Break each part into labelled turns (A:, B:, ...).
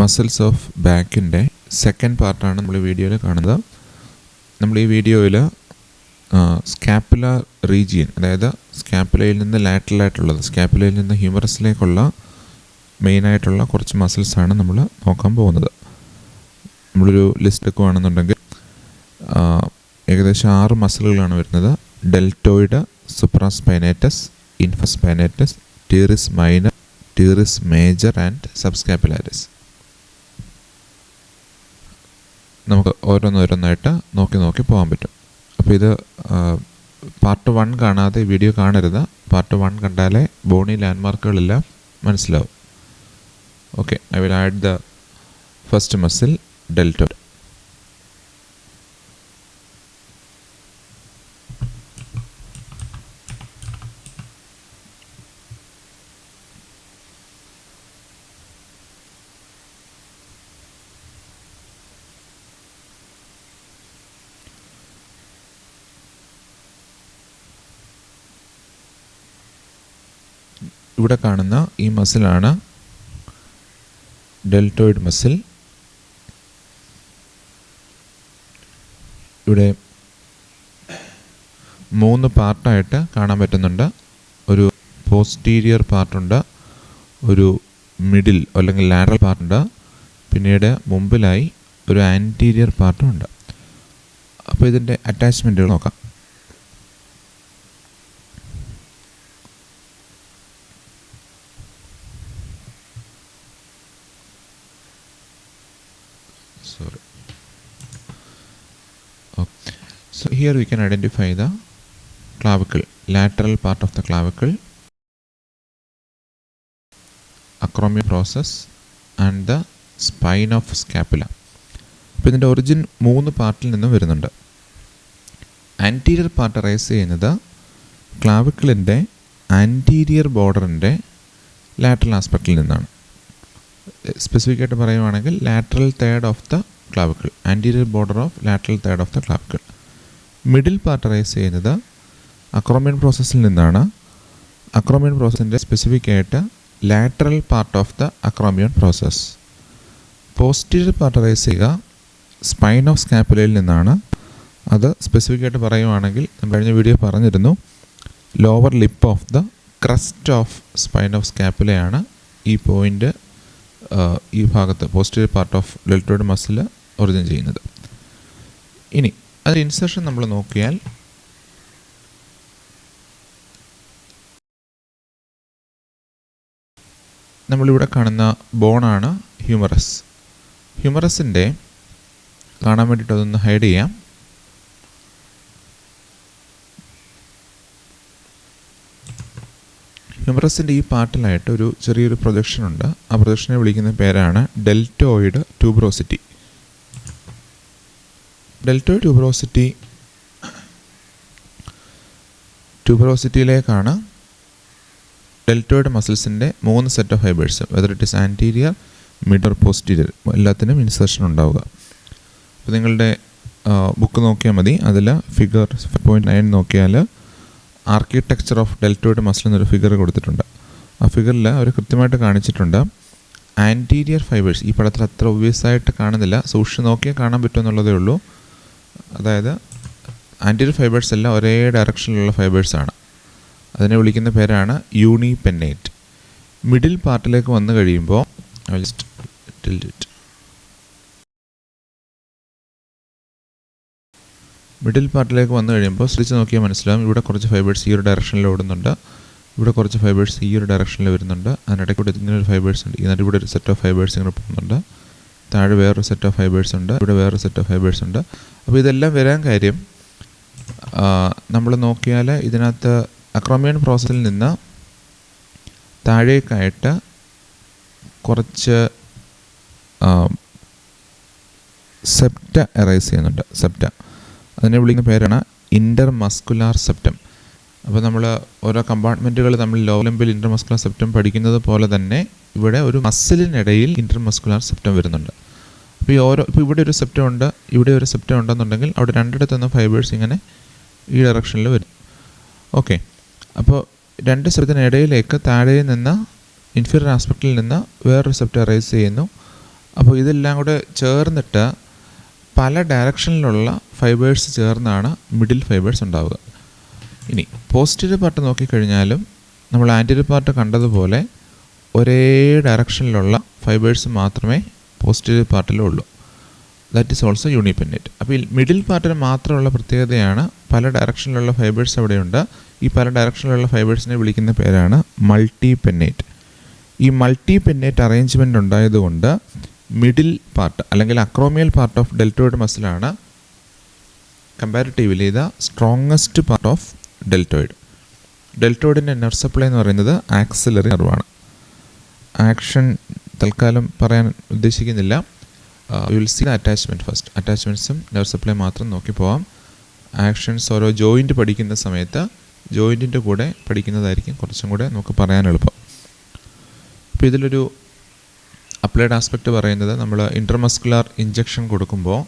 A: Muscles of ബാക്കിൻ്റെ second പാർട്ടാണ് നമ്മൾ ഈ വീഡിയോയിൽ കാണുന്നത്. നമ്മൾ ഈ വീഡിയോയിൽ സ്കാപ്പുലർ റീജിയൻ, അതായത് സ്കാപ്പുലയിൽ നിന്ന് ലാറ്ററലായിട്ടുള്ളത്, സ്കാപ്പുലയിൽ നിന്ന് ഹ്യൂമറസിലേക്കുള്ള മെയിനായിട്ടുള്ള കുറച്ച് മസിൽസാണ് നമ്മൾ നോക്കാൻ പോകുന്നത്. നമ്മളൊരു ലിസ്റ്റ് എടുക്കുകയാണെന്നുണ്ടെങ്കിൽ ഏകദേശം 6 മസിലുകളാണ് വരുന്നത്. Deltoid, supraspinatus, infraspinatus, teres minor, teres major and subscapularis. നമുക്ക് ഓരോന്നോരോന്നായിട്ട് നോക്കി പോകാൻ പറ്റും. അപ്പോൾ ഇത് പാർട്ട് 1 കാണാതെ വീഡിയോ കാണരുത്. പാർട്ട് 1 കണ്ടാലേ ബോണി ലാൻഡ്മാർക്കുകളെല്ലാം മനസ്സിലാവും. Okay, I will add the first muscle, deltoid. ഇവിടെ കാണുന്ന ഈ മസിലാണ് ഡെൽറ്റോയിഡ് മസിൽ. ഇവിടെ 3 പാർട്ടായിട്ട് കാണാൻ പറ്റുന്നുണ്ട്. ഒരു പോസ്റ്റീരിയർ പാർട്ടുണ്ട്, ഒരു മിഡിൽ അല്ലെങ്കിൽ ലാറ്ററൽ പാർട്ടുണ്ട്, പിന്നീട് മുമ്പിലായി ഒരു ആൻറ്റീരിയർ പാർട്ടുമുണ്ട്. അപ്പോൾ ഇതിൻ്റെ അറ്റാച്ച്മെൻറ്റുകൾ നോക്കാം. So here we can identify the clavicle, lateral part of the clavicle, acromion process and the spine of scapula. അപ്പോൾ ഇതിൻ്റെ ഒറിജിൻ 3 പാർട്ടിൽ നിന്നും വരുന്നുണ്ട്. ആൻറ്റീരിയർ പാർട്ട് റൈസ് ചെയ്യുന്നത് ക്ലാവിക്കിളിൻ്റെ ആൻറ്റീരിയർ ബോർഡറിൻ്റെ ലാറ്ററൽ ആസ്പെക്റ്റിൽ നിന്നാണ്. സ്പെസിഫിക് ആയിട്ട് പറയുവാണെങ്കിൽ lateral third of the clavicle, anterior border of lateral third of the clavicle. Middle part rise ചെയ്യുന്നത് അക്രോമിയൻ പ്രോസസ്സിൽ നിന്നാണ്. അക്രോമിയൻ പ്രോസസ്സിൻ്റെ സ്പെസിഫിക് ആയിട്ട് lateral part of the acromion process. Posterior part rise ചെയ്യുക spine of സ്കാപ്പുലയിൽ നിന്നാണ്. അത് സ്പെസിഫിക് ആയിട്ട് പറയുവാണെങ്കിൽ നമ്മൾ കഴിഞ്ഞ വീഡിയോ പറഞ്ഞിരുന്നു, lower lip of the crest of spine of സ്കാപ്പുലയാണ് ഈ പോയിൻ്റ്, ഈ ഭാഗത്ത് posterior part of deltoid muscle origin ചെയ്യുന്നത്. ഇനി അതിൻ്റെ ഇൻസെർഷൻ നമ്മൾ നോക്കിയാൽ നമ്മളിവിടെ കാണുന്ന ബോണാണ് ഹ്യൂമറസ്. ഹ്യൂമറസിൻ്റെ കാണാൻ വേണ്ടിയിട്ട് അതൊന്ന് ഹൈഡ് ചെയ്യാം. ഹ്യൂമറസിൻ്റെ ഈ പാർട്ടിലായിട്ട് ഒരു ചെറിയൊരു പ്രൊജക്ഷൻ ഉണ്ട്. ആ പ്രൊജക്ഷനെ വിളിക്കുന്ന പേരാണ് ഡെൽറ്റോയിഡ് ട്യൂബറോസിറ്റി. ഡെൽറ്റോയിഡ് ട്യൂബറോസിറ്റിയിലേക്കാണ് ഡെൽറ്റോയിഡ് മസിൽസിൻ്റെ 3 set of fibres, whether it is anterior, mid or posterior, എല്ലാത്തിനും ഇൻസേർഷൻ ഉണ്ടാവുക. അപ്പോൾ നിങ്ങളുടെ ബുക്ക് നോക്കിയാൽ മതി. അതിൽ ഫിഗർ 5.9 നോക്കിയാൽ ആർക്കിടെക്ചർ ഓഫ് ഡെൽറ്റോയിഡ് മസിൽ എന്നൊരു ഫിഗർ കൊടുത്തിട്ടുണ്ട്. ആ ഫിഗറിൽ അവർ കൃത്യമായിട്ട് കാണിച്ചിട്ടുണ്ട് ആൻറ്റീരിയർ ഫൈബേഴ്സ്. ഈ പടത്തിൽ അത്ര ഒബ്വിയസ് ആയിട്ട് കാണുന്നില്ല, സൂക്ഷിച്ച് നോക്കിയാൽ കാണാൻ പറ്റുമെന്നുള്ളതേ ഉള്ളൂ. അതായത് ആൻറ്റീരിയർ ഫൈബേഴ്സ് എല്ലാം ഒരേ ഡയറക്ഷനിലുള്ള ഫൈബേഴ്സാണ്. അതിനെ വിളിക്കുന്ന പേരാണ് യൂണിപെന്നേറ്റ്. മിഡിൽ പാർട്ടിലേക്ക് വന്നു കഴിയുമ്പോൾ ശ്രദ്ധിച്ച് നോക്കിയാൽ മനസ്സിലാവും, ഇവിടെ കുറച്ച് ഫൈബേഴ്സ് ഈ ഒരു ഡയറക്ഷനിൽ ഓടുന്നുണ്ട്, ഇവിടെ കുറച്ച് ഫൈബേഴ്സ് ഈ ഒരു ഡയറക്ഷനിൽ വരുന്നുണ്ട്, അതിനിടയ്ക്ക് ഇവിടെ ഇങ്ങനെ ഒരു ഫൈബേഴ്സ് ഉണ്ട്, ഇതിനകത്ത് ഇവിടെ ഒരു സെറ്റ് ഓഫ് ഫൈബേഴ്സ് ഇങ്ങനെ പോകുന്നുണ്ട്, താഴെ വേറൊരു സെറ്റ് ഓഫ് ഫൈബേഴ്സ് ഉണ്ട്, ഇവിടെ വേറൊരു സെറ്റ് ഓഫ് ഫൈബേഴ്സ് ഉണ്ട്. അപ്പോൾ ഇതെല്ലാം വരാൻ കാര്യം നമ്മൾ നോക്കിയാൽ ഇതിനകത്ത് അക്രോമിയൻ പ്രോസസ്സിൽ നിന്ന് താഴേക്കായിട്ട് കുറച്ച് സെപ്റ്റ എറൈസ് ചെയ്യുന്നുണ്ട്. സെപ്റ്റ അതിനെ വിളിക്കുന്ന പേരാണ് ഇൻ്റർമസ്കുലാർ സെപ്റ്റം. അപ്പോൾ നമ്മൾ ഓരോ കമ്പാർട്ട്മെൻറ്റുകൾ നമ്മൾ ലോവർ ലിംബിൽ ഇൻ്റർമസ്കുലാർ സെപ്റ്റം പഠിക്കുന്നത് പോലെ തന്നെ ഇവിടെ ഒരു മസിലിനിടയിൽ ഇൻ്റർമസ്കുലാർ സെപ്റ്റം വരുന്നുണ്ട്. അപ്പോൾ ഇപ്പോൾ ഇവിടെ ഒരു സെപ്റ്റം ഉണ്ട്, ഇവിടെ ഒരു സെപ്റ്റം ഉണ്ടെന്നുണ്ടെങ്കിൽ അവിടെ രണ്ടിടത്തു നിന്ന് ഫൈബേഴ്സ് ഇങ്ങനെ ഈ ഡയറക്ഷനിൽ വരും. ഓക്കെ, അപ്പോൾ രണ്ട് സെപ്റ്റത്തിനിടയിലേക്ക് താഴെ നിന്ന് ഇൻഫീരിയർ ആസ്പെക്റ്റിൽ നിന്ന് വേറൊരു സെപ്റ്റം റൈസ് ചെയ്യുന്നു. അപ്പോൾ ഇതെല്ലാം കൂടെ ചേർന്നിട്ട് പല ഡയറക്ഷനിലുള്ള ഫൈബേഴ്സ് ചേർന്നാണ് മിഡിൽ ഫൈബേഴ്സ് ഉണ്ടാവുക. ഇനി പോസ്റ്റീരിയർ പാർട്ട് നോക്കിക്കഴിഞ്ഞാലും നമ്മൾ ആൻറ്റീരിയർ പാർട്ട് കണ്ടതുപോലെ ഒരേ ഡയറക്ഷനിലുള്ള ഫൈബേഴ്സ് മാത്രമേ പോസ്റ്റീരിയർ പാർട്ടിലും ഉള്ളൂ. That is also unipennate. അപ്പോൾ ഈ മിഡിൽ പാർട്ടിന് മാത്രമുള്ള പ്രത്യേകതയാണ് പല ഡയറക്ഷനിലുള്ള ഫൈബേഴ്സ് അവിടെയുണ്ട്. ഈ പല ഡയറക്ഷനിലുള്ള ഫൈബേഴ്സിനെ വിളിക്കുന്ന പേരാണ് മൾട്ടി പെന്നേറ്റ്. ഈ മൾട്ടി പെന്നേറ്റ് അറേഞ്ച്മെൻ്റ് ഉണ്ടായതുകൊണ്ട് മിഡിൽ പാർട്ട് അല്ലെങ്കിൽ അക്രോമിയൽ പാർട്ട് ഓഫ് ഡെൽറ്റോയിഡ് മസിലാണ് comparatively the strongest part of deltoid. ഡെൽറ്റോയിഡിൻ്റെ നെർവ് സപ്ലൈ എന്ന് പറയുന്നത് ആക്സിലറി നെർവാണ്. ആക്ഷൻ തൽക്കാലം പറയാൻ ഉദ്ദേശിക്കുന്നില്ല. You will see the attachment first. അറ്റാച്ച്മെൻറ്റ്സും നെർവ് സപ്ലൈ മാത്രം നോക്കി പോവാം. ആക്ഷൻസ് ഓരോ ജോയിൻറ്റ് പഠിക്കുന്ന സമയത്ത് ജോയിൻറ്റിൻ്റെ കൂടെ പഠിക്കുന്നതായിരിക്കും കുറച്ചും കൂടെ നമുക്ക് പറയാൻ എളുപ്പം. അപ്പോൾ ഇതിലൊരു അപ്ലൈഡ് ആസ്പെക്റ്റ് പറയുന്നത് നമ്മൾ ഇൻ്റർമസ്കുലാർ ഇഞ്ചക്ഷൻ കൊടുക്കുമ്പോൾ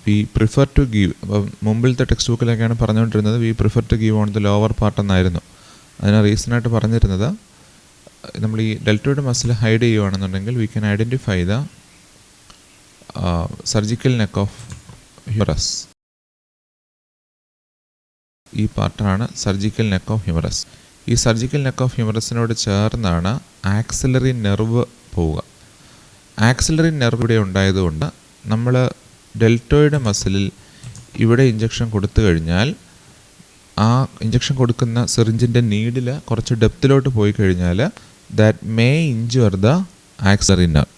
A: വി പ്രിഫർ ടു ഗീവ്. അപ്പോൾ മുമ്പിലത്തെ ടെക്സ്റ്റ് ബുക്കിലൊക്കെയാണ് പറഞ്ഞുകൊണ്ടിരുന്നത് we prefer to give on the lower part എന്നായിരുന്നു. അതിന് റീസണായിട്ട് പറഞ്ഞിരുന്നത് നമ്മൾ ഈ ഡെൽറ്റോയിഡ് മസിൽ ഹൈഡ് ചെയ്യുകയാണെന്നുണ്ടെങ്കിൽ we can identify the surgical neck of humerus. ഈ പാർട്ടാണ് സർജിക്കൽ നെക്ക് ഓഫ് ഹ്യൂമറസ്. ഈ സർജിക്കൽ നെക്ക് ഓഫ് ഹ്യൂമറസിനോട് ചേർന്നാണ് ആക്സിലറി നെർവ് പോവുക. ആക്സിലറി നെർവ് ഇവിടെ ഉണ്ടായതുകൊണ്ട് നമ്മൾ ഡെൽറ്റോയിഡ് മസിലിൽ ഇവിടെ ഇഞ്ചക്ഷൻ കൊടുത്തു കഴിഞ്ഞാൽ ആ ഇഞ്ചക്ഷൻ കൊടുക്കുന്ന സിറിഞ്ചിൻ്റെ നീഡിൽ കുറച്ച് ഡെപ്തിലോട്ട് പോയി കഴിഞ്ഞാൽ that may injure the axillary nerve.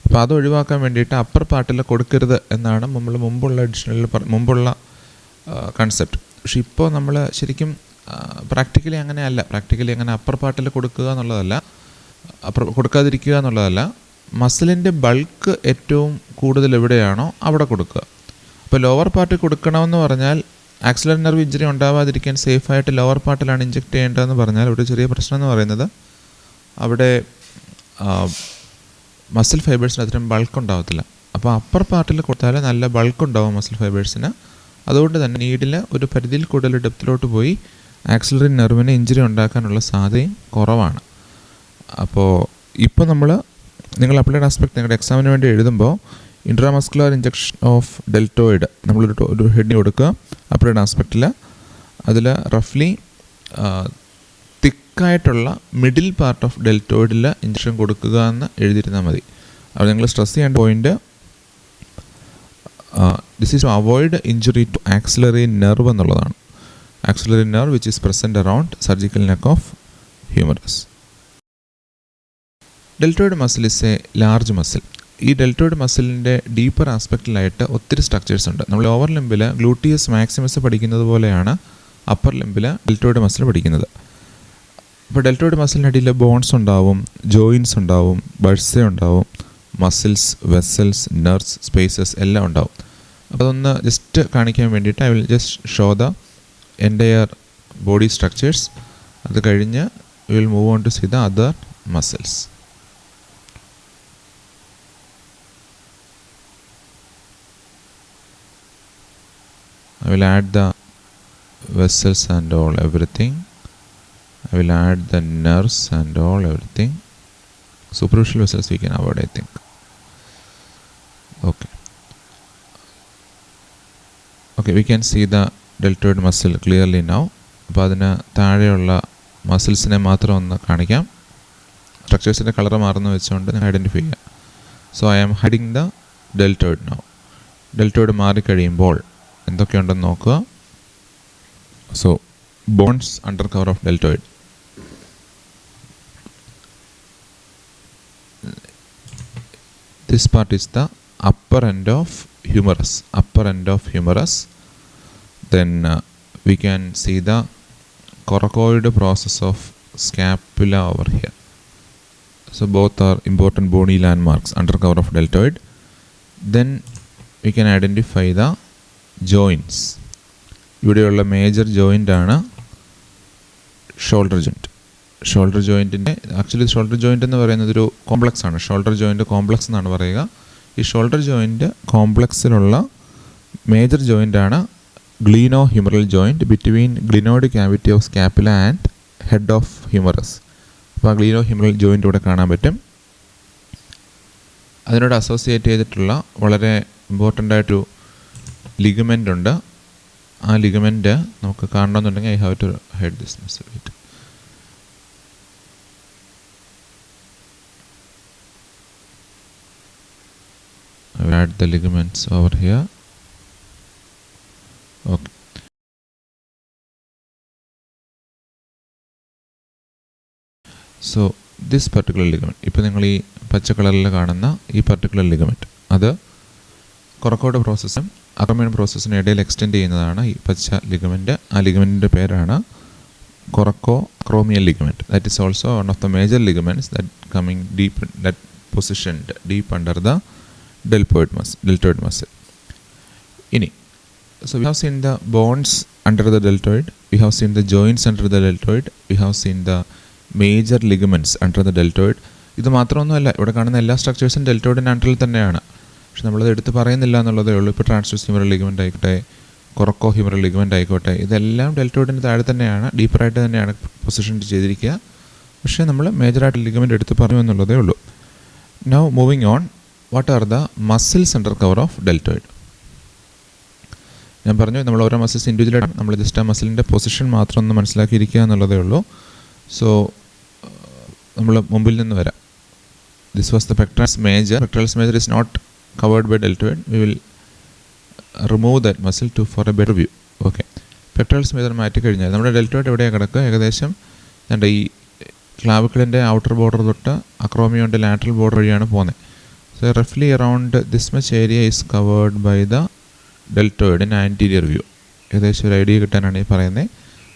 A: അപ്പോൾ അത് ഒഴിവാക്കാൻ വേണ്ടിയിട്ട് അപ്പർ പാർട്ടിൽ കൊടുക്കരുത് എന്നാണ് നമ്മൾ മുമ്പുള്ള എഡിഷനിൽ മുമ്പുള്ള കൺസെപ്റ്റ്. പക്ഷെ ഇപ്പോൾ നമ്മൾ ശരിക്കും പ്രാക്ടിക്കലി അങ്ങനെയല്ല. പ്രാക്ടിക്കലി അങ്ങനെ അപ്പർ പാർട്ടിൽ കൊടുക്കുക എന്നുള്ളതല്ല, കൊടുക്കാതിരിക്കുക എന്നുള്ളതല്ല. മസിലിൻ്റെ ബൾക്ക് ഏറ്റവും കൂടുതൽ എവിടെയാണോ അവിടെ കൊടുക്കുക. അപ്പോൾ ലോവർ പാർട്ടിൽ കൊടുക്കണമെന്ന് പറഞ്ഞാൽ ആക്സിലറി നെർവ് ഇഞ്ചറി ഉണ്ടാവാതിരിക്കാൻ സേഫായിട്ട് ലോവർ പാർട്ടിലാണ് ഇഞ്ചെക്ട് ചെയ്യേണ്ടതെന്ന് പറഞ്ഞാൽ ഒരു ചെറിയ പ്രശ്നം എന്ന് പറയുന്നത് അവിടെ മസിൽ ഫൈബേഴ്സിന് അത്രയും ബൾക്ക് ഉണ്ടാവത്തില്ല. അപ്പോൾ അപ്പർ പാർട്ടിൽ കൊടുത്താൽ നല്ല ബൾക്ക് ഉണ്ടാവും മസിൽ ഫൈബേഴ്സിന്. അതുകൊണ്ട് തന്നെ നീഡിൽ ഒരു പരിധിയിൽ കൂടുതൽ ഡെപ്തിലോട്ട് പോയി ആക്സിലറി നെർവിന് ഇഞ്ചറി ഉണ്ടാക്കാനുള്ള സാധ്യതയും കുറവാണ്. അപ്പോൾ ഇപ്പോൾ നിങ്ങൾ അപ്ലൈഡ് ആസ്പെക്ട് നിങ്ങളുടെ എക്സാമിന് വേണ്ടി എഴുതുമ്പോൾ ഇൻട്രാമസ്കുലർ ഇഞ്ചക്ഷൻ ഓഫ് ഡെൽറ്റോയിഡ് നമ്മളൊരു ഹെഡിങ് കൊടുക്കുക അപ്ലൈഡ് ആസ്പെക്റ്റിൽ. അതിൽ റഫ്ലി തിക്കായിട്ടുള്ള മിഡിൽ പാർട്ട് ഓഫ് ഡെൽറ്റോയിഡിൽ ഇഞ്ചക്ഷൻ കൊടുക്കുക എന്ന് എഴുതിയിരുന്നാൽ മതി. അപ്പോൾ നിങ്ങൾ സ്ട്രെസ് ചെയ്യേണ്ട point this is to avoid injury to axillary nerve എന്നുള്ളതാണ്. Axillary nerve which is present around surgical neck of humerus. Deltoid muscle is a large muscle. ഈ ഡെൽറ്റോയിഡ് മസിലിൻ്റെ ഡീപ്പർ ആസ്പെക്റ്റിലായിട്ട് ഒത്തിരി സ്ട്രക്ചേഴ്സ് ഉണ്ട്. നമ്മൾ ഓവർ ലിംബിൽ ഗ്ലൂട്ടിയസ് മാക്സിമസ് പഠിക്കുന്നത് പോലെയാണ് upper ലിംബിൽ deltoid muscle പഠിക്കുന്നത്. അപ്പോൾ ഡെൽറ്റോയിഡ് മസിലിൻ്റെ അടിയിൽ ബോൺസ് ഉണ്ടാവും, ജോയിൻസ് ഉണ്ടാവും, ബഴ്സ ഉണ്ടാവും, മസിൽസ്, വെസൽസ്, നെർവ്സ്, സ്പേസസ് എല്ലാം ഉണ്ടാവും. അപ്പോൾ അതൊന്ന് ജസ്റ്റ് കാണിക്കാൻ വേണ്ടിയിട്ട് I will just show the entire body structures. അത് കഴിഞ്ഞ് we will move on to see the other muscles. I will add the vessels and all everything. I will add the nerves and all everything. Superficial vessels we can avoid, I think. Okay, we can see the deltoid muscle clearly now. അപ്പോൾ അതിന് താഴെയുള്ള മസിൽസിനെ മാത്രം ഒന്ന് കാണിക്കാം. സ്ട്രക്ചേഴ്സിൻ്റെ colour മാറുന്ന വെച്ചുകൊണ്ട് നിങ്ങൾ identify ചെയ്യുക. So I am hiding the deltoid now. Deltoid മാറിക്കഴിയുമ്പോൾ എന്തൊക്കെയുണ്ടെന്ന് നോക്കുക. So bones under cover of deltoid. This part is the upper end of humerus. Then we can see the coracoid process of scapula over here. So both are important bony landmarks under cover of deltoid. Then we can identify the joints. ഇവിടെയുള്ള major joint ആണ് shoulder joint. Shoulder ജോയിൻറ്റിൻ്റെ actually shoulder joint എന്ന് പറയുന്നത് ഒരു complex ആണ്. Shoulder joint complex എന്നാണ് പറയുക. ഈ ഷോൾഡർ ജോയിൻറ്റ് കോംപ്ലക്സിലുള്ള മേജർ ജോയിൻ്റ് ആണ് glenohumeral joint between glenoid cavity of scapula and head of humerus. അപ്പോൾ ആ ഗ്ലീനോ ഹ്യൂമറൽ ജോയിൻ്റ് ഇവിടെ കാണാൻ പറ്റും. അതിനോട് അസോസിയേറ്റ് ചെയ്തിട്ടുള്ള വളരെ ഇമ്പോർട്ടൻ്റ് ആയിട്ടൊരു ലിഗമെൻ്റ് ഉണ്ട്. ആ ലിഗമെൻ്റ് നമുക്ക് കാണണമെന്നുണ്ടെങ്കിൽ I have to hide this muscle. I will add the ligaments over here. Okay. So this particular ligament, ഇപ്പോൾ നിങ്ങൾ ഈ പച്ച കളറിൽ കാണുന്ന ഈ പർട്ടിക്കുലർ ലിഗമെൻറ്റ്, അത് കൊറക്കോഡ് പ്രോസസ്സും അക്രോമിയൻ പ്രോസസ്സിനും ഇടയിൽ എക്സ്റ്റെൻഡ് ചെയ്യുന്നതാണ് ഈ പച്ച ലിഗമെൻറ്റ്. ആ ലിഗമെൻറ്റിൻ്റെ പേരാണ് coracoacromial ligament. That is also one of the major ligaments that coming deep, that positioned deep under the deltoid muscle. Ini, so we have seen the bones under the deltoid, we have seen the joints under the deltoid, we have seen the major ligaments under the deltoid. ഇത് മാത്രമൊന്നുമല്ല, ഇവിടെ കാണുന്ന എല്ലാ സ്ട്രക്ചേഴ്സും ഡെൽറ്റോയിഡിൻ്റെ അണ്ടറിൽ തന്നെയാണ്. പക്ഷെ നമ്മളത് എടുത്ത് പറയുന്നില്ല എന്നുള്ളതേ ഉള്ളൂ. ഇപ്പോൾ ട്രാൻസ്വേഴ്സ് ഹ്യൂമറൽ ലിഗമെൻ്റ് ആയിക്കോട്ടെ, കൊറക്കോ ഹ്യൂമറൽ ലിഗമെൻ്റ് ആയിക്കോട്ടെ, ഇതെല്ലാം ഡെൽറ്റോയിഡിൻ്റെ താഴെ തന്നെയാണ്, ഡീപ്പറായിട്ട് തന്നെയാണ് പൊസിഷൻ ചെയ്തിരിക്കുക. പക്ഷേ നമ്മൾ മേജറായിട്ട് ലിഗമെൻ്റ് എടുത്ത് പറഞ്ഞു എന്നുള്ളതേ ഉള്ളൂ. Now moving on, what are the muscles under cover of deltoid? ഞാൻ പറഞ്ഞു നമ്മൾ ഓരോ മസിൽസ് ഇൻഡിവിജ്വലായിട്ട് നമ്മൾ ജസ്റ്റ് ആ മസിലിൻ്റെ പൊസിഷൻ മാത്രം ഒന്ന് മനസ്സിലാക്കിയിരിക്കുക എന്നുള്ളതേ ഉള്ളൂ. സോ നമ്മൾ മുമ്പിൽ നിന്ന് വരാം. This was the pectoralis major. Pectoralis major is not covered by deltoid. We will remove that muscle to for a better view. Okay, pectoralis major മാറ്റിക്കഴിഞ്ഞാൽ നമ്മുടെ ഡെൽറ്റോയിഡ് എവിടെയാണ് കിടക്കുക? ഏകദേശം എൻ്റെ ഈ ക്ലാവിക്കിളിൻ്റെ ഔട്ടർ ബോർഡർ തൊട്ട് അക്രോമിയോൻ്റെ ലാറ്ററൽ ബോർഡർ വഴിയാണ് പോകുന്നത്. So roughly around this much area is covered by the deltoid in anterior view. ഏകദേശം ഒരു ഐഡിയ കിട്ടാനാണ് ഈ പറയുന്നത്.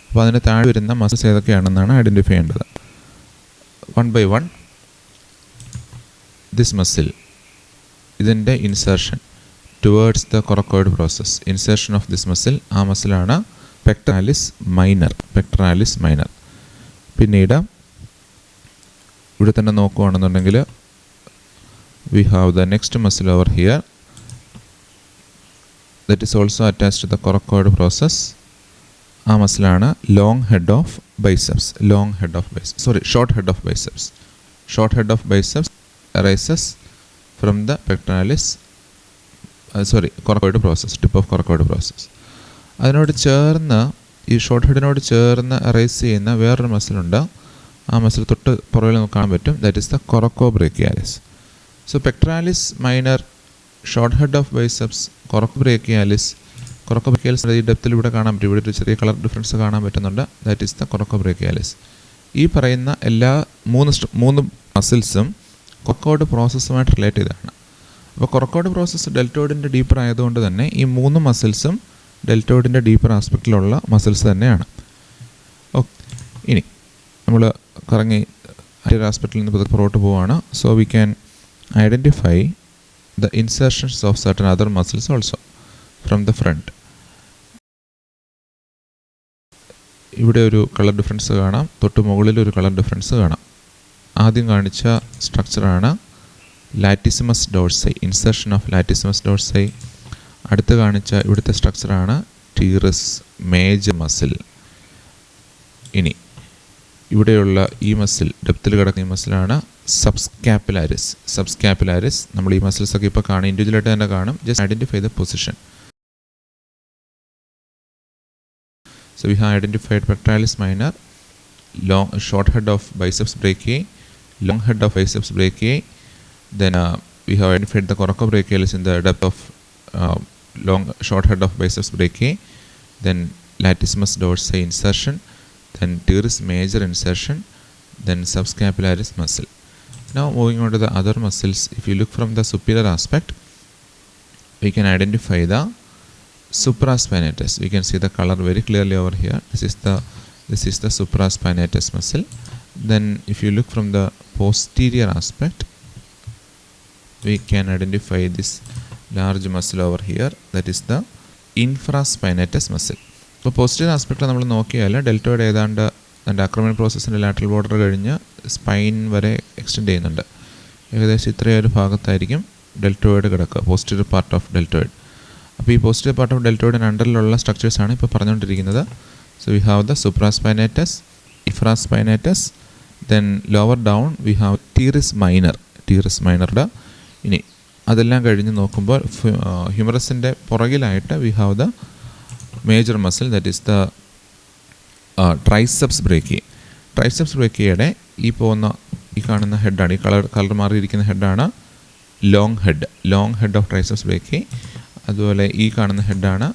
A: അപ്പോൾ അതിന് താഴെ വരുന്ന മസിൽസ് ഏതൊക്കെയാണെന്നാണ് ഐഡൻറ്റിഫൈ ചെയ്യേണ്ടത്. One by one, this muscle, ഇതിൻ്റെ insertion towards the coracoid process. Insertion of this muscle, ആ മസിലാണ് പെക്ടറാലിസ് മൈനർ. Pectoralis minor. പിന്നീട് ഇവിടെ തന്നെ നോക്കുകയാണെന്നുണ്ടെങ്കിൽ we have the next muscle over here that is also attached to the coracoid process. ആ മസിലാണ് long head of biceps. Long head of biceps, sorry, short head of biceps. Short head of biceps arises from the pectoralis, coracoid process, tip of coracoid process. അതിനോട് ചേർന്ന്, ഈ short ഹെഡിനോട് ചേർന്ന് arise ചെയ്യുന്ന വേറൊരു മസിലുണ്ട്. ആ muscle തൊട്ട് പുറകിൽ നമുക്ക് കാണാൻ പറ്റും. That is the coracobrachialis. So pectoralis minor, short head of biceps, coracobrachialis. Coracobrachialis ഈ ഡെപ്തിൽ ഇവിടെ കാണാൻ പറ്റും. ഇവിടെ ഒരു ചെറിയ കളർ ഡിഫറൻസ് കാണാൻ പറ്റുന്നുണ്ട്. That is the coracobrachialis. ഈ പറയുന്ന എല്ലാ മൂന്ന് മസിൽസും കൊറക്കോയിഡ് പ്രോസസ്സുമായിട്ട് റിലേറ്റ് ചെയ്തതാണ്. അപ്പോൾ കൊറക്കോയിഡ് പ്രോസസ്സ് ഡെൽറ്റോയിഡിൻ്റെ ഡീപ്പർ ആയതുകൊണ്ട് തന്നെ ഈ മൂന്ന് മസിൽസും ഡെൽറ്റോയിഡിൻ്റെ ഡീപ്പർ ആസ്പെക്റ്റിലുള്ള മസിൽസ് തന്നെയാണ്. ഓക്കെ, ഇനി നമ്മൾ കറങ്ങി ആന്റീരിയർ ആസ്പെക്റ്റിൽ നിന്ന് പുറകോട്ട് പോവുകയാണ്. So we can identify the insertions of certain other muscles also from the front. ഇവിടെ ഒരു കളർ ഡിഫറൻസ് കാണാം, തൊട്ട് മുകളിൽ ഒരു കളർ ഡിഫറൻസ് കാണാം. ആദ്യം കാണിച്ച സ്ട്രക്ചറാണ് ലാറ്റിസിമസ് ഡോർസൈ, ഇൻസെർഷൻ ഓഫ് ലാറ്റിസിമസ് ഡോർസൈ. അടുത്ത് കാണിച്ച ഇവിടുത്തെ സ്ട്രക്ചറാണ് ടീറസ് മേജർ മസിൽ. ഇനി ഇവിടെയുള്ള ഈ മസിൽ, ഡെപ്തിൽ കിടക്കുന്ന ഈ മസിലാണ് സബ്സ്കാപ്പുലാരിസ്. സബ്സ്കാപ്പുലാരിസ് നമ്മൾ ഈ മസിൽസ് ഒക്കെ ഇപ്പോൾ കാണും, ഇൻഡിവിജ്വലായിട്ട് തന്നെ കാണും. Just identify the position. So we have identified pectoralis minor, short head of biceps brachii, long head of biceps brachii. Then we have identified the coracobrachialis in the depth of short head of biceps brachii. Then latissimus dorsi insertion. Then teres major insertion. Then subscapularis muscle. Now moving on to the other muscles. If you look from the superior aspect, we can identify the supraspinatus. We can see the color very clearly over here. This is the supraspinatus muscle. Then if you look from the posterior aspect, we can identify this large muscle over here, that is the infraspinatus muscle. ഇപ്പോൾ posterior ആസ്പെക്റ്റിൽ നമ്മൾ നോക്കിയാൽ deltoid ഏതാണ്ട് അതിൻ്റെ acromial പ്രോസസ്സിൻ്റെ lateral border കഴിഞ്ഞ് spine വരെ extend ചെയ്യുന്നുണ്ട്. ഏകദേശം ഇത്രയൊരു ഭാഗത്തായിരിക്കും deltoid കിടക്കുക, പോസ്റ്റീരിയർ പാർട്ട് ഓഫ് ഡെൽറ്റോയിഡ്. അപ്പോൾ ഈ പോസ്റ്റീരിയർ പാർട്ട് ഓഫ് ഡെൽറ്റോയിഡിന് അണ്ടറിലുള്ള സ്ട്രക്ചേഴ്സാണ് ഇപ്പോൾ പറഞ്ഞുകൊണ്ടിരിക്കുന്നത്. So we have the supraspinatus, infraspinatus, then lower down we have teres minor. Teres minor. ഇനി അതെല്ലാം കഴിഞ്ഞ് നോക്കുമ്പോൾ ഹ്യൂമറസിൻ്റെ പുറകിലായിട്ട് we have the major muscle, that is the triceps brachii. Triceps ബ്രേക്കിയുടെ ഈ കാണുന്ന ഹെഡാണ്, ഈ കളർ മാറിയിരിക്കുന്ന ഹെഡാണ് long head of triceps brachii. അതുപോലെ ഈ കാണുന്ന ഹെഡാണ്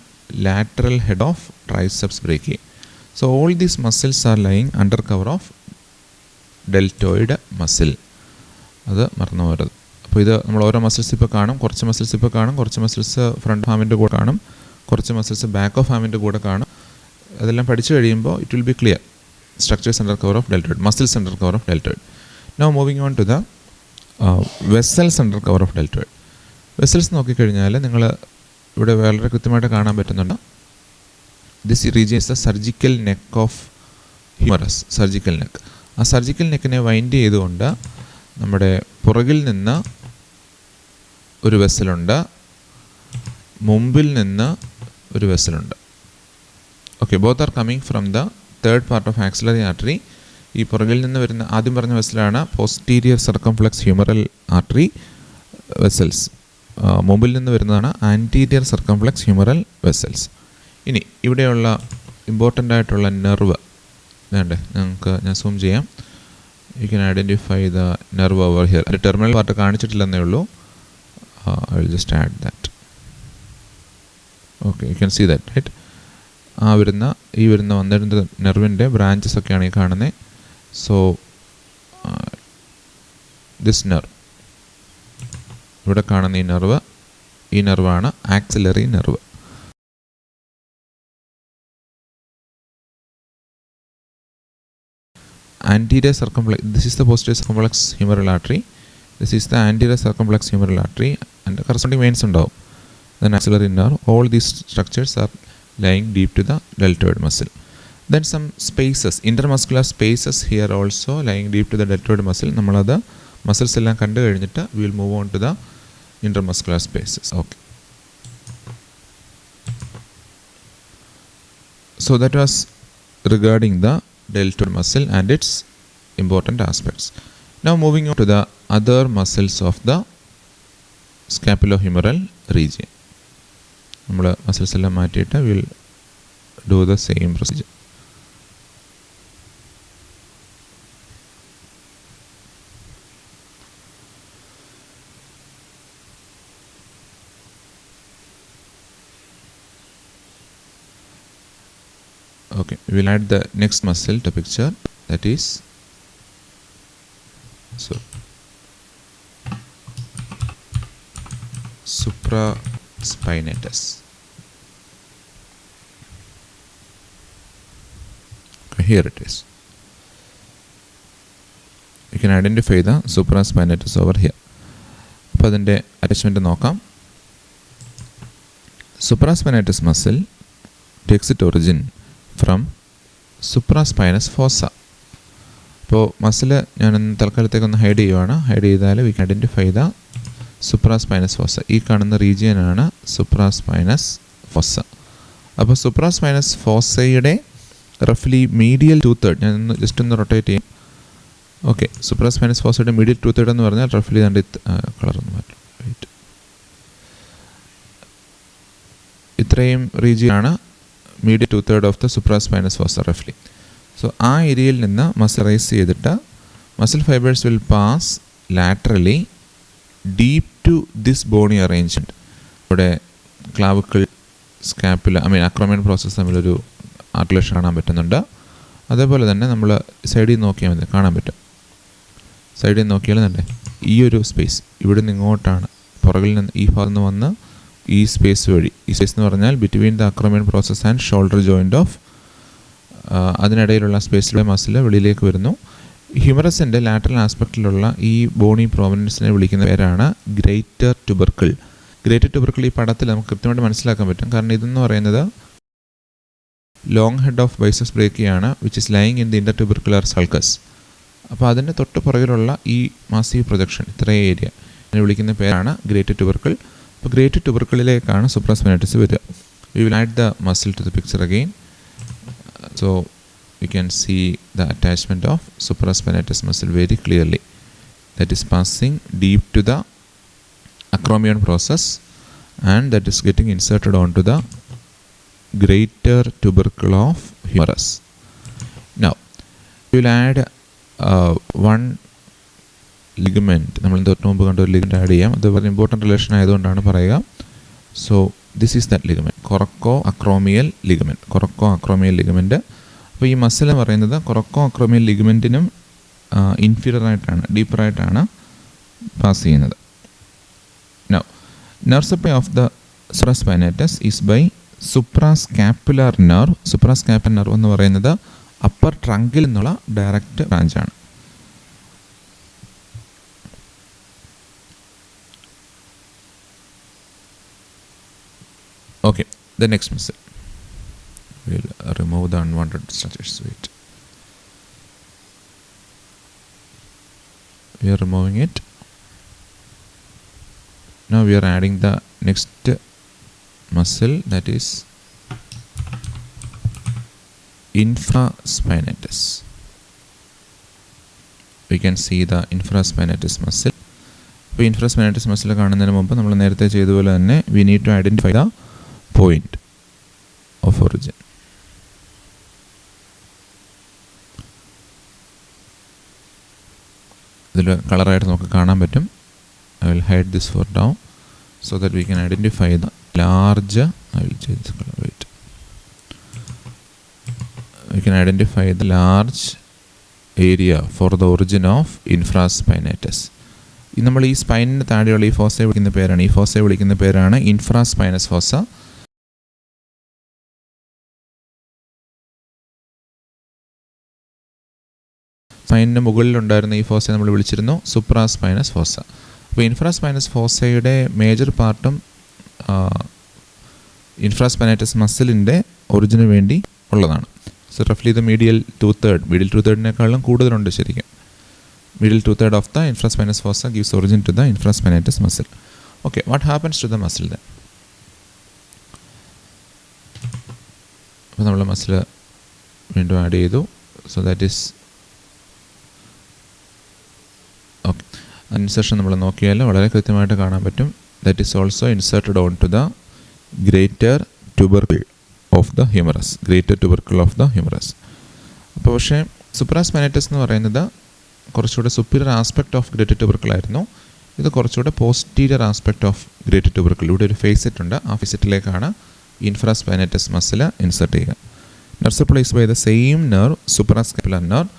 A: lateral head of triceps brachii. So all these muscles are lying under cover of deltoid muscle. അത് മറന്നു പോകരുത്. അപ്പോൾ ഇത് നമ്മൾ ഓരോ മസിൽസ് ഇപ്പോൾ കാണും, കുറച്ച് മസിൽസ് ഇപ്പോൾ കാണും, കുറച്ച് മസിൽസ് ഫ്രണ്ട് ഹാമിൻ്റെ കൂടെ കാണും, കുറച്ച് മസിൽസ് ബാക്ക് ഓഫ് ഹാമിൻ്റെ കൂടെ കാണും. അതെല്ലാം പഠിച്ചു കഴിയുമ്പോൾ it will be clear. Structures under cover of deltoid, muscles under cover of deltoid. Now moving on to the vessels under cover of deltoid. Vessels നോക്കിക്കഴിഞ്ഞാൽ നിങ്ങൾ ഇവിടെ വളരെ കൃത്യമായിട്ട് കാണാൻ പറ്റുന്നുണ്ട്. This region is the surgical neck of humerus, surgical neck. ആ surgical നെക്കിനെ wind ചെയ്തുകൊണ്ട് നമ്മുടെ പുറകിൽ നിന്ന് ഒരു വെസലുണ്ട്, മുമ്പിൽ നിന്ന് ഒരു വെസലുണ്ട്. Okay, both are coming from the third part of axillary artery. ഈ പുറകിൽ നിന്ന് വരുന്ന ആദ്യം പറഞ്ഞ വെസലാണ് posterior circumflex humoral artery vessels. മുമ്പിൽ നിന്ന് വരുന്നതാണ് ആൻറ്റീരിയർ സർക്കംഫ്ലക്സ് ഹ്യൂമറൽ വെസൽസ്. ഇനി ഇവിടെയുള്ള ഇമ്പോർട്ടൻ്റ് ആയിട്ടുള്ള നെർവ് വേണ്ടേ, ഞാൻ സൂം ചെയ്യാം. You can identify the nerve over here. അതിൻ്റെ ടെർമിനൽ പാർട്ട് കാണിച്ചിട്ടില്ലെന്നേ ഉള്ളൂ. I will just add that. Okay, you can see that right. ഈ വരുന്ന വന്നിരുന്ന നെർവിൻ്റെ ബ്രാഞ്ചസ് ഒക്കെയാണ് ഈ കാണുന്നത്. സോ ദിസ് നെർവ്, ഇവിടെ കാണുന്ന ഈ നെർവാണ് axillary nerve. Anterior circumflex, this is the posterior circumflex humeral artery, this is the anterior circumflex humeral artery, and the corresponding veins ഉണ്ടാവും. Then axillary nerve, all these structures are lying deep to the deltoid muscle. Then some spaces, intermuscular spaces here also lying deep to the deltoid muscle. നമ്മളത് muscles എല്ലാം കണ്ടു കഴിഞ്ഞിട്ട് we will move on to the intermuscular spaces. Okay, so that was regarding the deltoid muscle and its important aspects. Now moving on to the other muscles of the scapulohumeral region. നമ്മൾ muscles എല്ലാം മാറ്റിയിട്ട് will do the same procedure. Okay, we will add the next muscle to picture, that is supraspinatus. Okay, here it is. You can identify the supraspinatus over here. അപ്പോൾ അതിൻ്റെ attachment നോക്കാം. supraspinatus muscle takes its origin from supraspinatus fossa. അപ്പോൾ muscle ഞാൻ തൽക്കാലത്തേക്കൊന്ന് hide ചെയ്യുവാണ്. Hide ചെയ്താൽ we can identify the സുപ്രാസ്പൈനസ് fossa. ഈ കാണുന്ന റീജിയനാണ് സുപ്രാസ്പൈനസ് ഫോസ. അപ്പോൾ സുപ്രാസ്പൈനസ് ഫോസയുടെ റഫ്ലി മീഡിയൽ 2/3, ഞാൻ ജസ്റ്റ് ഒന്ന് റൊട്ടേറ്റ് ചെയ്യും. ഓക്കെ, സുപ്രാസ്പൈനസ് ഫോസയുടെ മീഡിയൽ 2/3 എന്ന് പറഞ്ഞാൽ റഫ്ലി രണ്ട് കളറൊന്ന് മാറ്റും. ഇത്രയും റീജിയനാണ് മീഡിയൽ 2/3 ഓഫ് ദ സുപ്രാസ്പൈനസ് ഫോസ റഫ്ലി. സോ ആ ഏരിയയിൽ നിന്ന് മസിൽ റൈസ് ചെയ്തിട്ട് muscle fibres will pass laterally deep to this bony arrangement. ഇവിടെ ക്ലാവിക്കിൾ, സ്കാപ്പുല, അക്രോമിയൻ പ്രോസസ്സ് തമ്മിലൊരു ആർട്ടിക്കുലേഷൻ കാണാൻ പറ്റുന്നുണ്ട്. അതേപോലെ തന്നെ നമ്മൾ സൈഡിൽ നോക്കിയാൽ മതി, കാണാൻ പറ്റും. സൈഡിൽ നോക്കിയാൽ തന്നെ ഈ ഒരു സ്പേസ് ഇവിടെ നിന്ന് ഇങ്ങോട്ടാണ്, പുറകിൽ നിന്ന് ഈ ഭാഗത്ത് നിന്ന് വന്ന് ഈ സ്പേസ് വഴി, ഈ സ്പേസ് എന്ന് പറഞ്ഞാൽ between the acromion process and shoulder joint of, അതിനിടയിലുള്ള സ്പേസിലെ മസിൽ വെളിയിലേക്ക് വരുന്നു. ഹ്യൂമറസിൻ്റെ ലാറ്ററൽ ആസ്പെക്റ്റിലുള്ള ഈ ബോണി പ്രോമിനൻസിനെ വിളിക്കുന്ന പേരാണ് ഗ്രേറ്റർ ട്യൂബർക്കിൾ. ഗ്രേറ്റർ ട്യൂബർക്കിൾ ഈ പടത്തിൽ നമുക്ക് കൃത്യമായിട്ട് മനസ്സിലാക്കാൻ പറ്റും. കാരണം ഇതെന്ന് പറയുന്നത് ലോങ് ഹെഡ് ഓഫ് ബൈസെപ്സ് ബ്രേക്കിയാണ്, which is lying in the intertubercular sulcus. അപ്പോൾ അതിൻ്റെ തൊട്ട് പുറകിലുള്ള ഈ മാസീവ് പ്രൊജക്ഷൻ, ഇത്രയും ഏരിയ അതിനെ വിളിക്കുന്ന പേരാണ് ഗ്രേറ്റർ ട്യൂബർക്കിൾ. അപ്പോൾ ഗ്രേറ്റർ ട്യൂബർക്കിളിലേക്കാണ് സുപ്രാസ്പൈനൈറ്റിസ് വരിക. We will add the muscle to the picture again. So you can see the attachment of supraspinatus muscle very clearly, that is passing deep to the acromion process, and that is getting inserted onto the greater tubercle of humerus. Now we will add one ligament. നമ്മൾ തൊട്ട് മുമ്പ് കണ്ട ഒരു ligament add ചെയ്യാം. അത് വളരെ important relation ആയതുകൊണ്ടാണ് പറയുക. So this is that ligament, coracoacromial ligament. Coracoacromial ligament. അപ്പോൾ ഈ മസിൽ എന്ന് പറയുന്നത് കൊറക്കോ അക്രോമിയൽ ലിഗമെന്റിനും ഇൻഫീരിയർ ആയിട്ടാണ്, ഡീപ്പറായിട്ടാണ് പാസ് ചെയ്യുന്നത്. Now nerve supply of the supraspinatus is by suprascapular nerve. suprascapular nerve എന്ന് പറയുന്നത് അപ്പർ ട്രങ്കിൽ നിന്നുള്ള direct ബ്രാഞ്ചാണ്. Okay, the next muscle. We'll remove the unwanted structures. Wait. We are removing it. Now we are adding the next muscle, that is infraspinatus. We can see the infraspinatus muscle. അപ്പോൾ infraspinatus muscle കാണുന്നതിന് മുമ്പ് നമ്മൾ നേരത്തെ ചെയ്തതുപോലെ തന്നെ we need to identify the point of origin. ഇതിൽ കളറായിട്ട് നമുക്ക് കാണാൻ പറ്റും. I will hide this for now so that we can identify the large. I will change this color. Wait. We can identify the large area for the origin of infraspinatus. നമ്മൾ ഈ സ്പൈനിന് താഴെയുള്ള ഈ ഫോസയെ വിളിക്കുന്ന പേരാണ് ഇൻഫ്രാസ്പൈനസ് ഫോസ. സ്പൈനിന് മുകളിലുണ്ടായിരുന്ന ഈ ഫോസയെ നമ്മൾ വിളിച്ചിരുന്നു സുപ്രാസ്പൈനസ് fossa. അപ്പോൾ ഇൻഫ്രാസ്പൈനസ് ഫോസയുടെ മേജർ പാർട്ടും ഇൻഫ്രാസ്പൈനറ്റസ് മസിലിൻ്റെ ഒറിജിന് വേണ്ടി ഉള്ളതാണ്. സോ റഫ്ലി ദ മീഡിയൽ ടു തേർഡിനേക്കാളും കൂടുതലുണ്ട് ശരിക്കും. Middle 2/3 of the infraspinous fossa gives origin to the infraspinatus muscle. Okay, what happens to the muscle then? അപ്പോൾ നമ്മൾ മസിൽ വീണ്ടും ആഡ് ചെയ്തു. So that is okay. Insertion നമ്മൾ നോക്കിയാൽ വളരെ കൃത്യമായിട്ട് കാണാൻ പറ്റും. That is also inserted on to the greater tubercle of the humerus. അപ്പോൾ പക്ഷേ സുപ്രാസ്പൈനറ്റസ് എന്ന് പറയുന്നത് കുറച്ചുകൂടെ superior aspect of greater tubercle ആയിരുന്നു. ഇത് കുറച്ചുകൂടെ posterior aspect of greater tubercle. ഇവിടെ ഒരു ഫേസെറ്റ് ഉണ്ട്. ആ ഫേസെറ്റിലേക്കാണ് ഇൻഫ്രാസ്പൈനറ്റസ് മസിൽ ഇൻസെർട്ട് ചെയ്യുക. Nerve supply is by the same nerve, suprascapular nerve,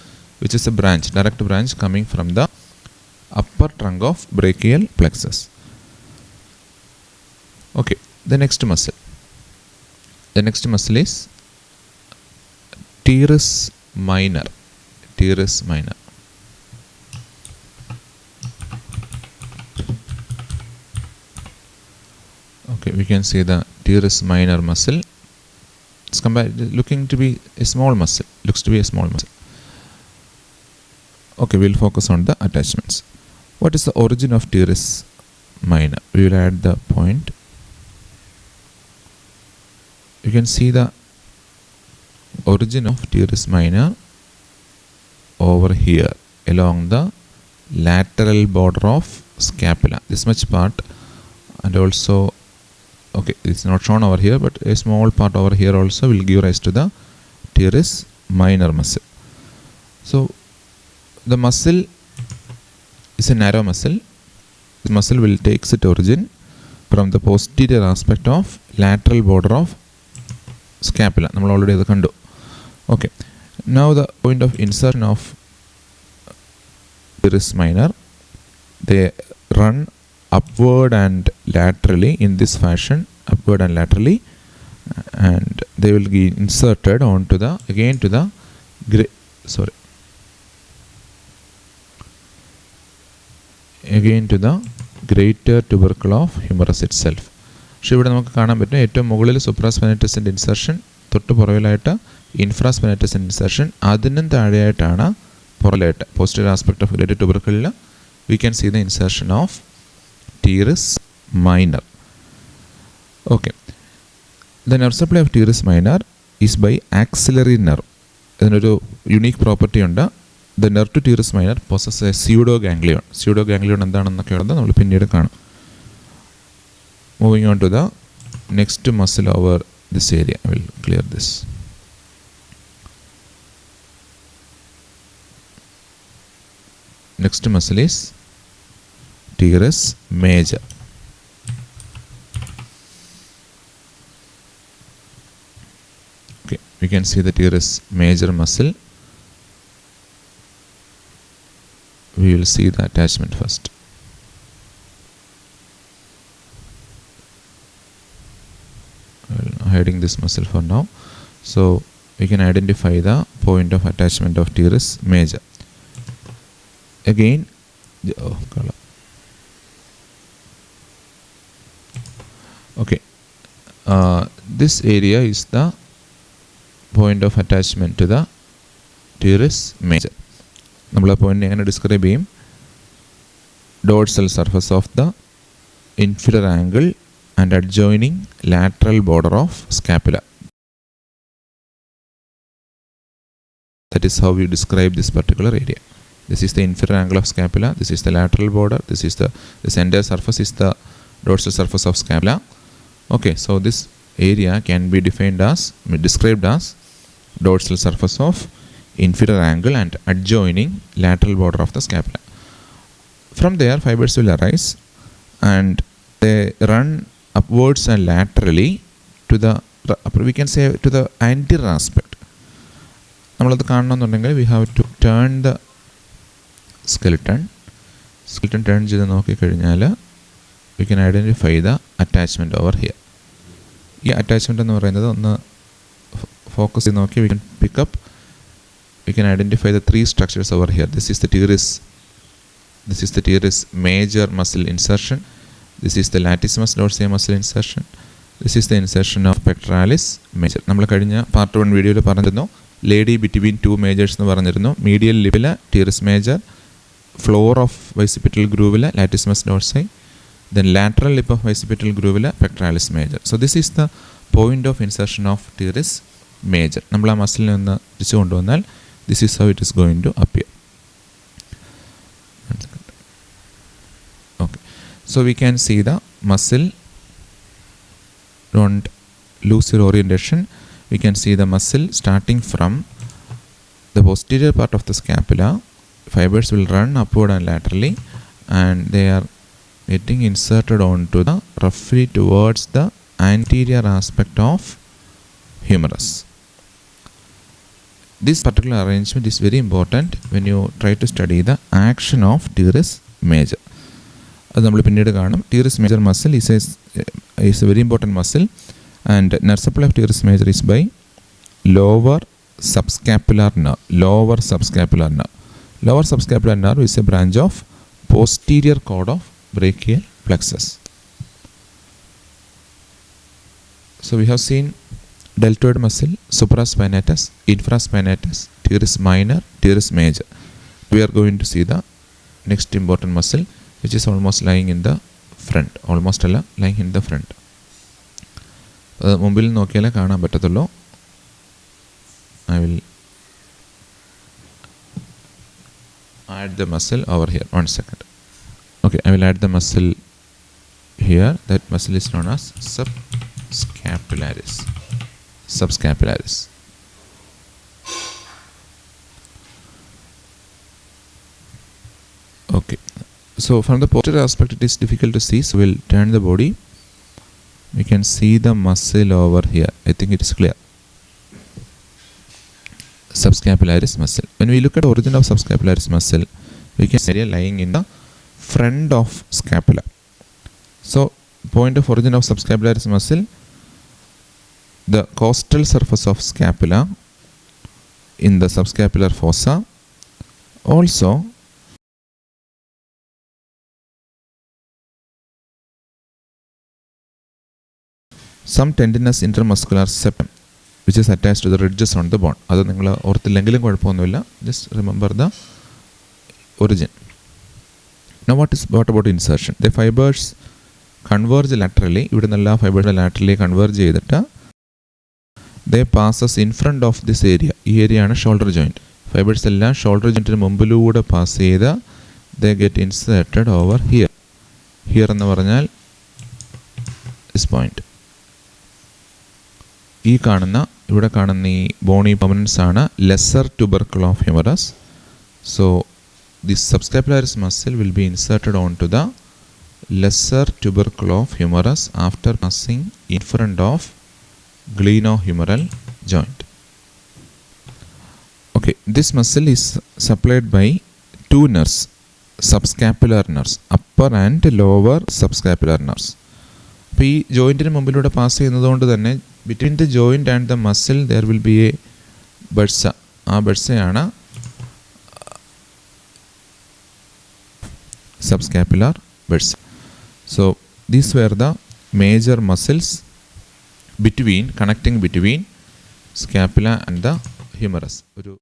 A: which is a branch, direct branch coming from the upper trunk of brachial plexus. Okay, the next muscle. The next muscle is teres minor. Okay, we can see the teres minor muscle. It's looks to be a small muscle. Okay, we'll focus on the attachments. What is the origin of teres minor? We will add the point. You can see the origin of teres minor over here along the lateral border of scapula. This much part, and also okay, it's not shown over here, but a small part over here also will give rise to the teres minor muscle. So the muscle is a narrow muscle. This muscle will take its origin from the posterior aspect of lateral border of scapula. നമ്മൾ already അത് കണ്ടു. Okay, now the point of insertion of teres minor, they run upward and laterally in this fashion, and they will be inserted onto the greater tubercle of humerus itself. പക്ഷേ ഇവിടെ നമുക്ക് കാണാൻ പറ്റും ഏറ്റവും മുകളിൽ സുപ്രാസ്പൈനറ്റസിൻ്റെ ഇൻസർഷൻ, തൊട്ട് പുറകിലായിട്ട് ഇൻഫ്രാസ്പൈനറ്റസിൻ്റെ ഇൻസർഷൻ, അതിനും താഴെയായിട്ടാണ് പുറകിലായിട്ട് പോസ്റ്റീരിയർ ആസ്പെക്ട് ഓഫ് ഗ്രേറ്റർ ട്യൂബർക്കിളിൽ we can see the insertion of teres minor. Okay, the nerve supply of teres minor is by axillary nerve. ഇതിനൊരു യുണീക്ക് പ്രോപ്പർട്ടി ഉണ്ട്. The nerve to teres minor possesses a pseudoganglion. Pseudoganglion എന്താണെന്നൊക്കെ ഉള്ളത് നമ്മൾ പിന്നീട് കാണും. Moving on to the next muscle over this area. I will clear this. Next muscle is teres major. Okay, we can see the teres major muscle. We will see the attachment first. Hiding this muscle for now. So we can identify the point of attachment of teres major. Again, okay, this area is the point of attachment to the teres major. നമ്മൾ ആ point എങ്ങനെ describe ചെയ്യും? Dorsal surface of the inferior angle and adjoining lateral border of scapula. That is how we describe this particular area. This is the inferior angle of scapula. This is the lateral border. This entire surface is the dorsal surface of scapula. Okay, so this area can be described as dorsal surface of inferior angle and adjoining lateral border of the scapula. From there, fibers will arise and they run upwards and laterally to the, we can say, to the anterior aspect. നമ്മളത് കാണണമെന്നുണ്ടെങ്കിൽ we have to turn the skeleton turn ചെയ്ത് നോക്കിക്കഴിഞ്ഞാൽ we can identify the attachment over here. ഈ attachment എന്ന് പറയുന്നത് ഒന്ന് focus ചെയ്ത് നോക്കി we can identify the three structures over here. This is the teres major muscle insertion. This is the latissimus dorsi muscle insertion. This is the insertion of pectoralis major. നമ്മൾ കഴിഞ്ഞ part 1 വീഡിയോയിൽ പറഞ്ഞിരുന്നു lady between two majors എന്ന് പറഞ്ഞിരുന്നു. Medial ലിപ്പിലെ teres major, floor of bicipital ഗ്രൂവിലെ latissimus dorsi, then lateral lip of bicipital groove pectoralis major. So this is the point of insertion of teres major. നമ്മൾ ആ മസിലിനെ ഒന്ന് തിരിച്ചു കൊണ്ടുവന്നാൽ this is how it is going to appear. Okay, so we can see the muscle. Don't lose your orientation. We can see the muscle starting from the posterior part of the scapula. Fibers will run upward and laterally, and they are getting inserted onto the roughly towards the anterior aspect of humerus. This particular arrangement is very important when you try to study the action of teres major. അത് നമ്മൾ പിന്നീട് കാണും. teres major muscle is a very important muscle, and nerve supply of teres major is by lower subscapular nerve. Lower subscapular nerve is a branch of posterior cord of brachial plexus. So we have seen deltoid muscle, supraspinatus, infraspinatus, teres minor, teres major. We are going to see the next important muscle, which is almost lying in the front. Lying in the front. മുമ്പിൽ നോക്കിയാലേ കാണാൻ പറ്റത്തുള്ളൂ. I will add the muscle over here. 1 second. Okay, I will add the muscle here. That muscle is known as subscapularis. Okay, so from the posterior aspect it is difficult to see, so we'll turn the body. We can see the muscle over here. I think it is clear. Subscapularis muscle. When we look at the origin of subscapularis muscle, we can see it lying in the front of scapula. So point of origin of subscapularis muscle, the costal surface of scapula in the subscapular fossa. Also some tendinous intermuscular septum which is attached to the ridges on the bone. അത് നിങ്ങൾ ഓർത്തില്ലെങ്കിലും കുഴപ്പമൊന്നുമില്ല. Just remember the origin. Now what about insertion? The fibers converge laterally. ഇവിടെ നിന്ന് എല്ലാ fibres laterally converge ചെയ്തിട്ട് they passes in front of this area. ഈ area ആണ് shoulder joint. Fibres എല്ലാം ഷോൾഡർ ജോയിൻറ്റിന് മുമ്പിലൂടെ പാസ് ചെയ്ത് they get inserted over here. Here എന്ന് പറഞ്ഞാൽ ദിസ് പോയിന്റ്. ഇവിടെ കാണുന്ന ഈ ബോണി പ്രൊമിനൻസ് ആണ് lesser tubercle of humerus. So this subscapularis muscle will be inserted on to the lesser tubercle of humerus after passing in front of glenohumeral joint. Okay, this muscle is supplied by two nerves, subscapular nerves, upper and lower subscapular nerves. അപ്പോൾ ഈ ജോയിൻറ്റിന് മുമ്പിലൂടെ pass ചെയ്യുന്നതുകൊണ്ട് തന്നെ between the joint and the muscle there will be a bursa. ആ ബഡ്സയാണ് subscapular bursa. So these were the major muscles connecting between scapula and the humerus.